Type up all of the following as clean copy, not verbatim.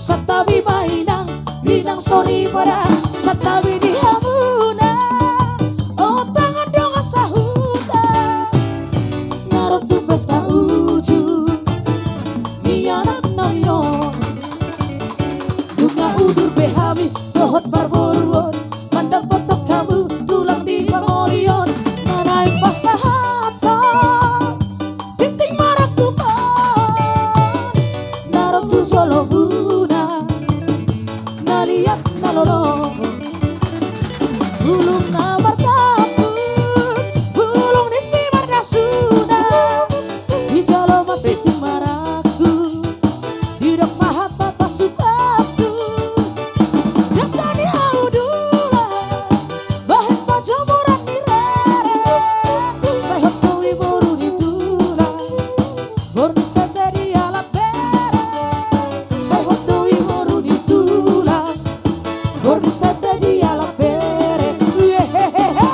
satabi mainang bidang sorry pada satabi di hamuna oh tangan dong asahuta narot tu pesta uju mianak noyon bunga udur behawi dohot barboruon mandang potok kamu tulang di pangolion nanaik pasahata tinting marakupan narot tu jolo buna naliat nalolo bulung namar kaput bulung di simar dasuna di jolo mapiting maraku di dok mahata pasu-pasu dakani haudula bahen pajomuran di rere saya hotoi boru di tula borni sateri ala bere saya hotoi boru di tula borni sateri ala bere hehehe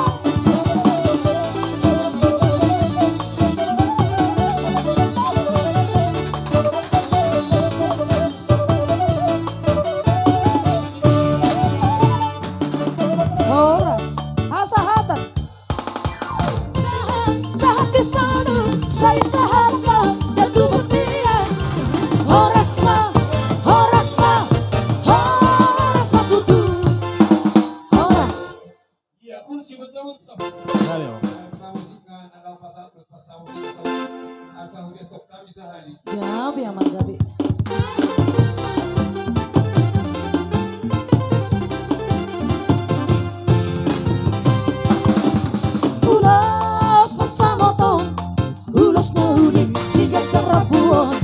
Horas, asahatan sahat kesana saya sahatka daku berpihak horas ma tutu horas Iya, kursi betul-betul. Dale, Kamu suka nagaw pasal terus pasal asa hujan tok kami sehari. ya biar magabi ulos pasamotong ulos na huli sigat carabuon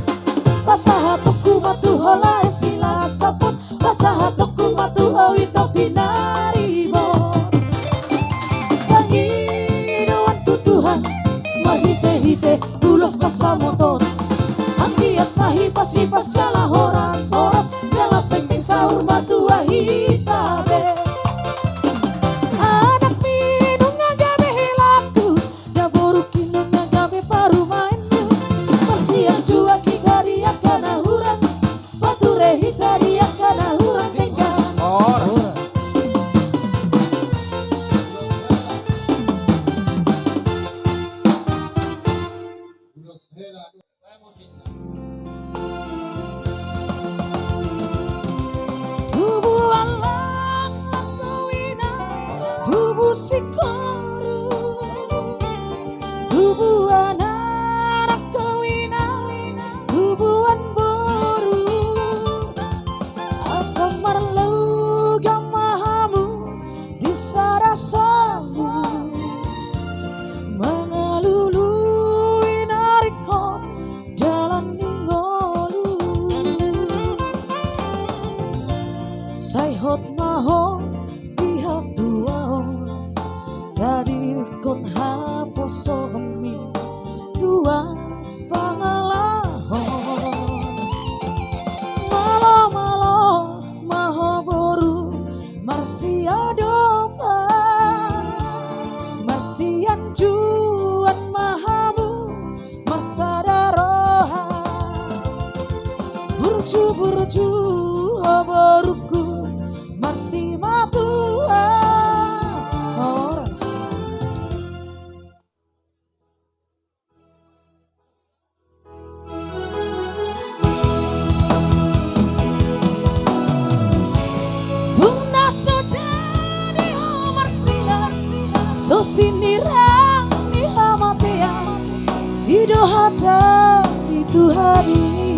pasahatok matu hola sila sapon pasahatok matu ito pinarimo Panginoon tutuhan mahite-hite ulos pasamotong ang giat mahipas-hipas jala horas-horas jala penting sahur matu ahitabe anak minung ngagabe hilaku da borukin ngagabe parumainmu persiang jua kikaria kana hurang pature hitaria kana hurang tenggang Horas. Ulos hela, saya musik. tubuh alang langkawina tubuh sikoru tubuh anak kawina tubuhan boru asam marlau gamahamu disarasamu mengalului narikon jalan ningolu Saihot maho pihak tuao dari kon haposomi tua pangalahon malo-malo maho boru marsiadopa marsian juan mahamu masadaroha burju-burju boruku marsi matua horas tuna sojadi marsina so sinira ni hamatea idohata itu hari